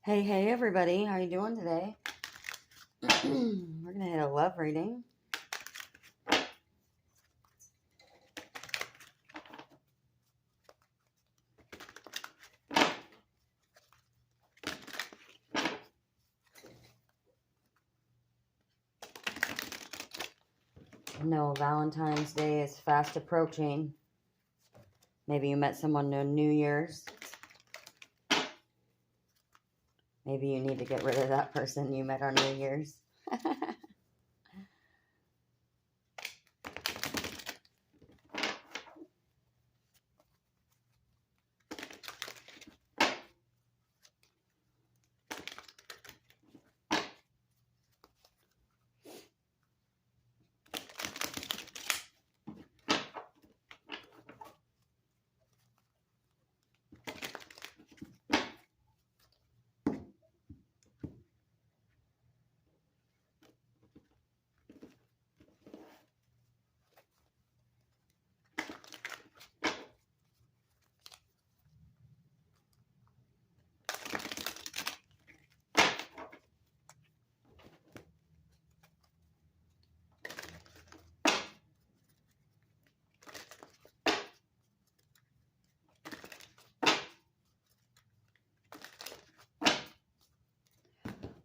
Hey everybody, how you doing today? We're gonna hit a love reading. No, Valentine's Day is fast approaching. Maybe you met someone on New Year's. Maybe you need to get rid of that person you met on New Year's.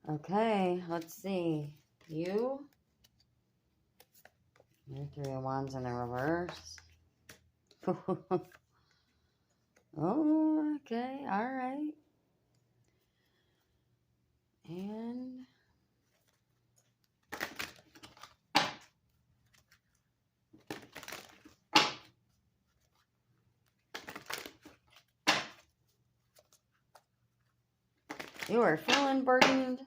Okay, let's see. Your Three of Wands in the reverse. Oh, okay, alright. And you are feeling burdened,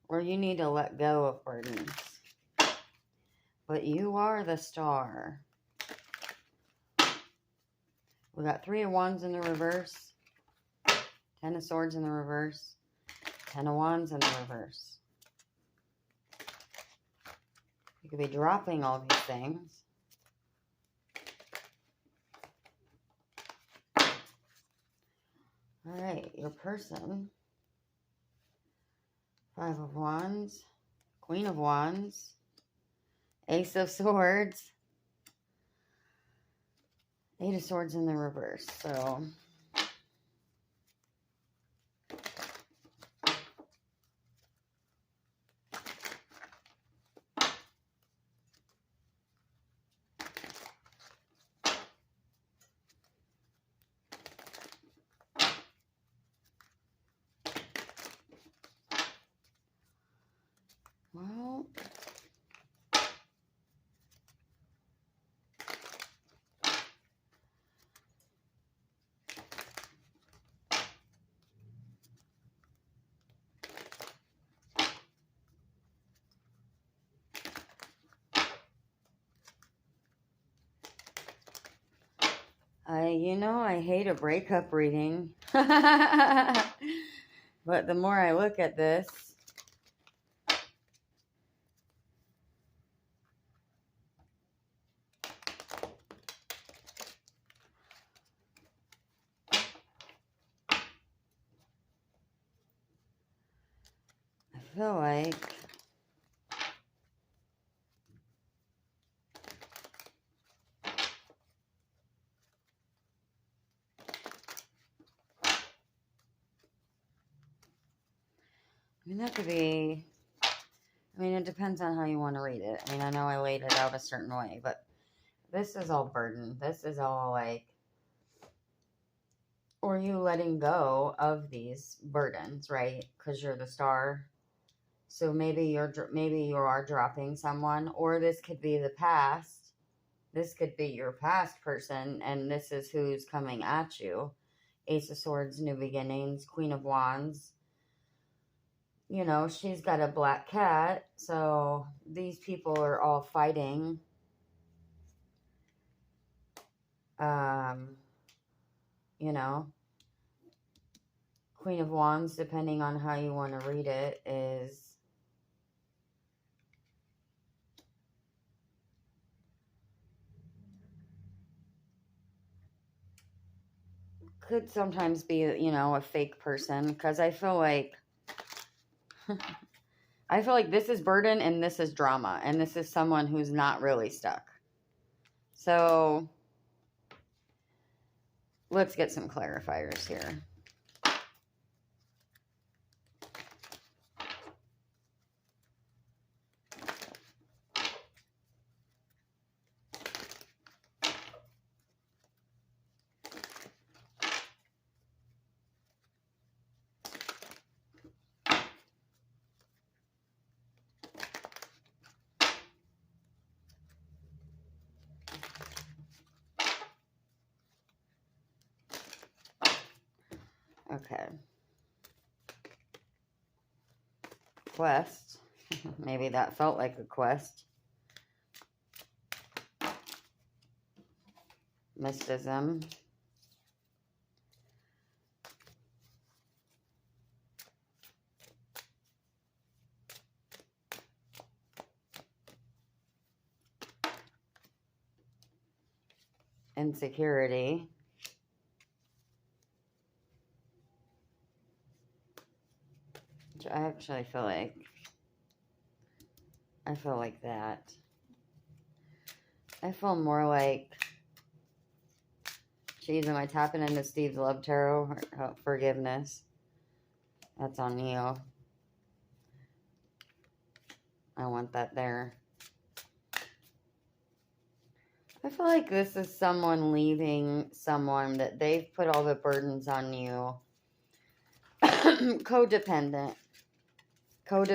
or you need to let go of burdens. But you are the star. We got Three of Wands in the reverse, Ten of Swords in the reverse, Ten of Wands in the reverse. You could be dropping all these things. All right, your person. Five of Wands, Queen of Wands, Ace of Swords, Eight of Swords in the reverse. So well, I hate a breakup reading. But the more I look at this, I feel like that could be, it depends on how you want to read it. I know I laid it out a certain way, but this is all burden. This is all like, or you letting go of these burdens, right? Because you're the star. So maybe you are dropping someone, or this could be the past. This could be your past person, and this is who's coming at you. Ace of Swords, New Beginnings, Queen of Wands. She's got a black cat, so these people are all fighting. Queen of Wands, depending on how you want to read it, could sometimes be, a fake person, because I feel like this is burden and this is drama, and this is someone who's not really stuck. So let's get some clarifiers here. Okay. Quest. Maybe that felt like a quest. Mysticism. Insecurity. Which I actually feel like that. I feel more like, geez, am I tapping into Steve's Love Tarot? Forgiveness. That's on you. I want that there. I feel like this is someone leaving someone that they've put all the burdens on you. Codependent. Oh,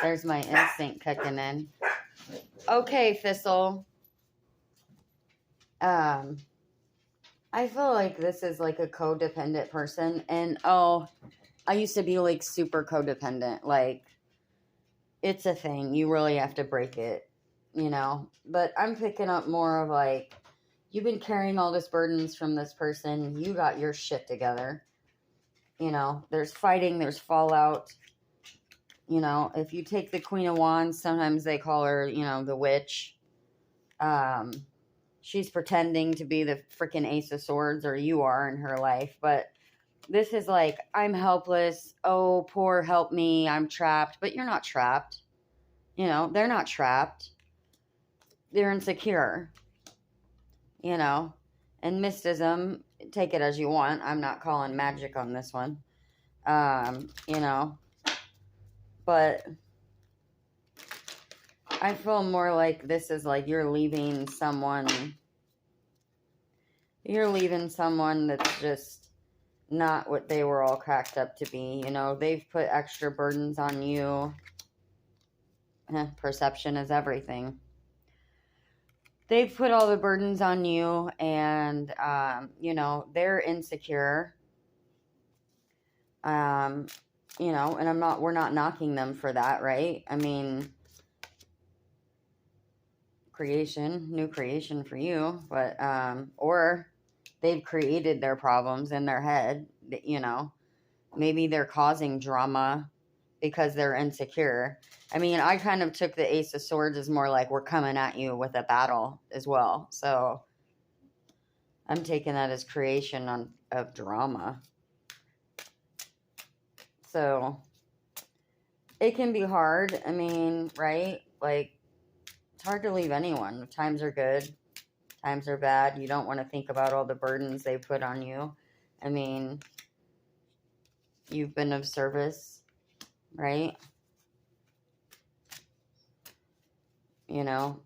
there's my instinct kicking in. Okay, Thistle. I feel like this is like a codependent person, and I used to be like super codependent. Like, it's a thing. You really have to break it, But I'm picking up more of like, you've been carrying all this burdens from this person. You got your shit together. There's fighting, there's fallout. If you take the Queen of Wands, sometimes they call her, the witch. She's pretending to be the freaking Ace of Swords, or you are in her life. But this is like, I'm helpless. Oh, poor, help me. I'm trapped. But you're not trapped. They're not trapped. They're insecure. And mysticism, take it as you want. I'm not calling magic on this one. But I feel more like this is like you're leaving someone that's just not what they were all cracked up to be. They've put extra burdens on you. Perception is everything. They've put all the burdens on you, and, they're insecure. And we're not knocking them for that, right? I mean, new creation for you, but, or they've created their problems in their head, maybe they're causing drama because they're insecure. I mean, I kind of took the Ace of Swords as more like we're coming at you with a battle as well. So I'm taking that as creation of drama. So it can be hard. I mean, right? Like, it's hard to leave anyone. Times are good. Times are bad. You don't want to think about all the burdens they put on you. I mean, you've been of service, right?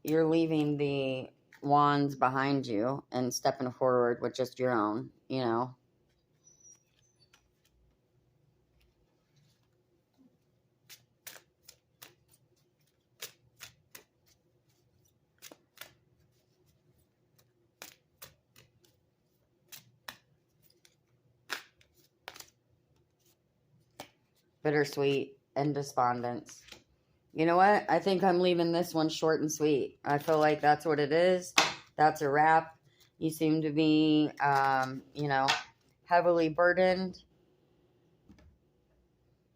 You're leaving the wands behind you and stepping forward with just your own, Bittersweet and despondence. You know what? I think I'm leaving this one short and sweet. I feel like that's what it is. That's a wrap. You seem to be, heavily burdened,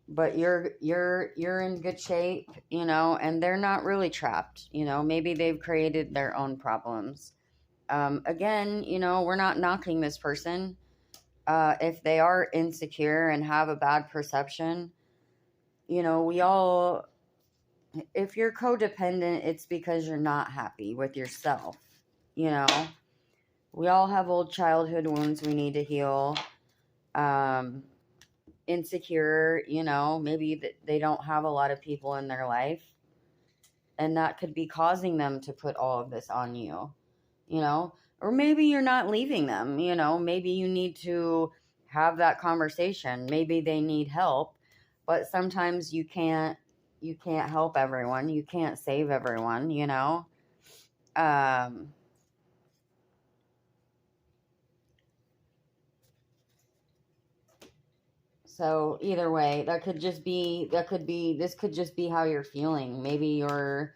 but you're in good shape, and they're not really trapped. Maybe they've created their own problems. Again, we're not knocking this person. If they are insecure and have a bad perception, we all, if you're codependent, it's because you're not happy with yourself. You know, we all have old childhood wounds we need to heal. Insecure, maybe they don't have a lot of people in their life, and that could be causing them to put all of this on you, or maybe you're not leaving them, maybe you need to have that conversation. Maybe they need help, but sometimes you can't help everyone. You can't save everyone, um So either way, this could just be how you're feeling. Maybe you're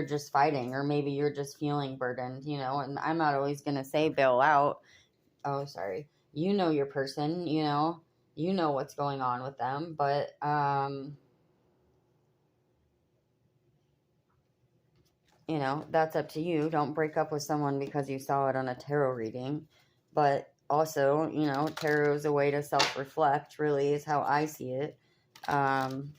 just fighting, or maybe you're just feeling burdened, and I'm not always going to say bail out. Oh, sorry. You know your person, you know what's going on with them, but that's up to you. Don't break up with someone because you saw it on a tarot reading. But also, tarot is a way to self-reflect, really, is how I see it. I'm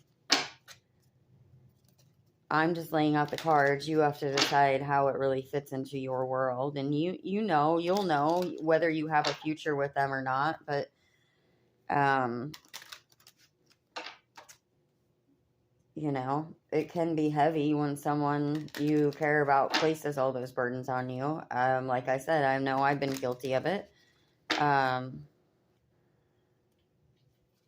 just laying out the cards. You have to decide how it really fits into your world. And you'll know whether you have a future with them or not. But it can be heavy when someone you care about places all those burdens on you. Like I said, I know I've been guilty of it.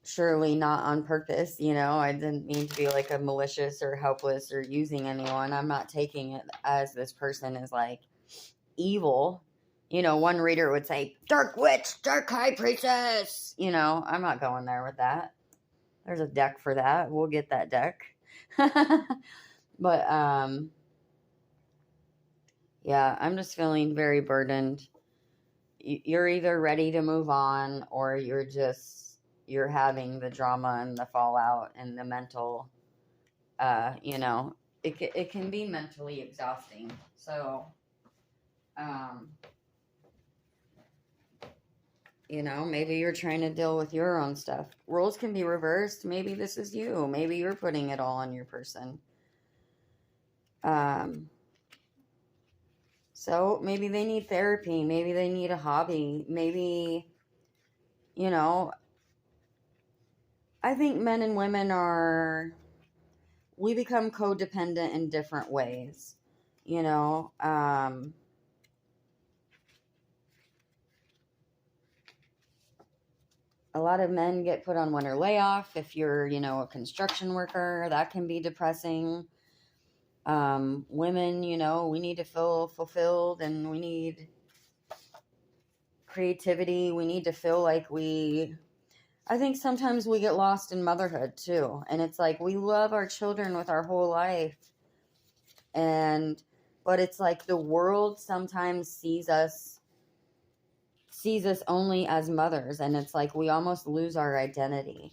Surely not on purpose, I didn't mean to be like a malicious or helpless or using anyone. I'm not taking it as this person is like evil. One reader would say, dark witch, dark high priestess. I'm not going there with that. There's a deck for that. We'll get that deck. But, yeah, I'm just feeling very burdened. You're either ready to move on, or you're having the drama and the fallout and the mental, it can be mentally exhausting. So, maybe you're trying to deal with your own stuff. Roles can be reversed. Maybe this is you. Maybe you're putting it all on your person. So maybe they need therapy. Maybe they need a hobby. Maybe, I think men and women we become codependent in different ways. A lot of men get put on winter layoff. If you're, a construction worker, that can be depressing. Women, we need to feel fulfilled, and we need creativity. We need to feel like I think sometimes we get lost in motherhood too. And it's like, we love our children with our whole life. But it's like the world sometimes sees us only as mothers. And it's like, we almost lose our identity.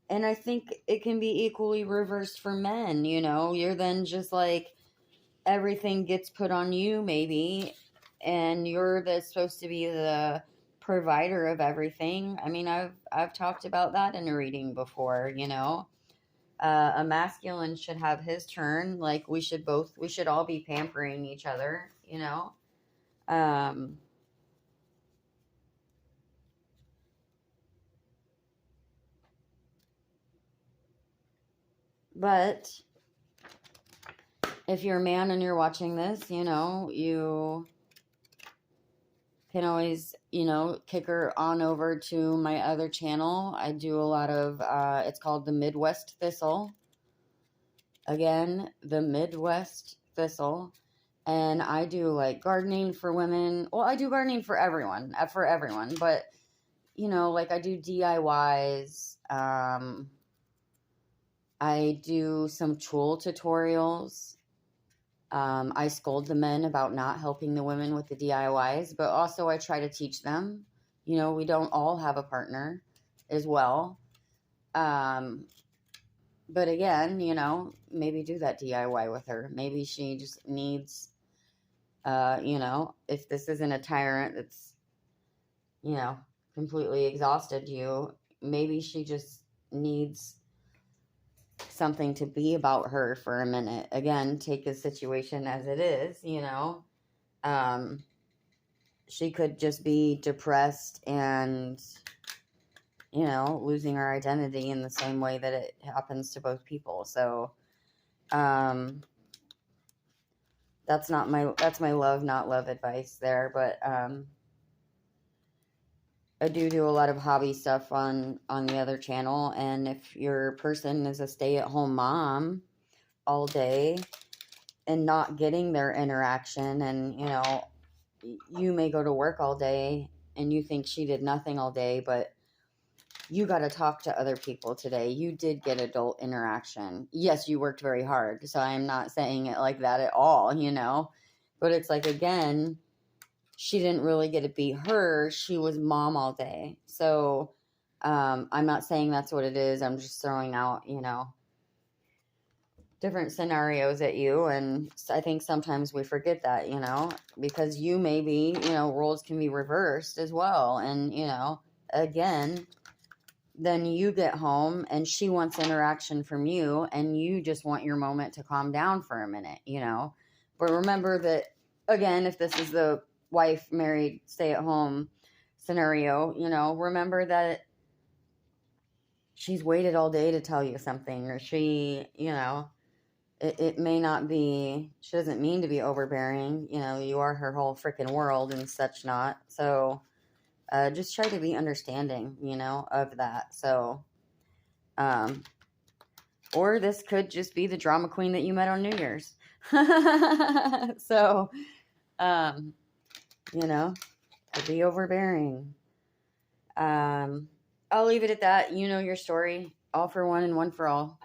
And I think it can be equally reversed for men. You're then just like, everything gets put on you maybe. And you're supposed to be the provider of everything. I mean, I've talked about that in a reading before. A masculine should have his turn. Like, we should all be pampering each other. But if you're a man and you're watching this, you can always, kick her on over to my other channel. I do a lot of, it's called the Midwest Thistle. Again, the Midwest Thistle. And I do like gardening for women. Well, I do gardening for everyone, but, like I do DIYs. I do some tool tutorials. I scold the men about not helping the women with the DIYs, but also I try to teach them. We don't all have a partner as well. But again, maybe do that DIY with her. Maybe she just needs You know, if this isn't a tyrant that's, you know, completely exhausted you, maybe she just needs something to be about her for a minute. Again, take a situation as it is, you know. Um, she could just be depressed and, you know, losing her identity in the same way that it happens to both people. So, that's my love, not love advice there, but, I do a lot of hobby stuff on the other channel, and if your person is a stay-at-home mom all day and not getting their interaction, and you know, you may go to work all day and you think she did nothing all day, but you got to talk to other people today. You did get adult interaction. Yes, you worked very hard, so I'm not saying it like that at all, you know, but it's like, again, she didn't really get to be her. She was mom all day. So I'm not saying that's what it is. I'm just throwing out, you know, different scenarios at you. And I think sometimes we forget that, you know, because you maybe, you know, roles can be reversed as well. And, you know, again, then you get home and she wants interaction from you and you just want your moment to calm down for a minute, you know. But remember that, again, if this is the wife, married, stay at home scenario, you know, remember that she's waited all day to tell you something, or she, you know, it may not be, she doesn't mean to be overbearing, you know, you are her whole freaking world and such not. So just try to be understanding, you know, of that. So, or this could just be the drama queen that you met on New Year's. So, you know, could be overbearing. I'll leave it at that. You know your story. All for one and one for all.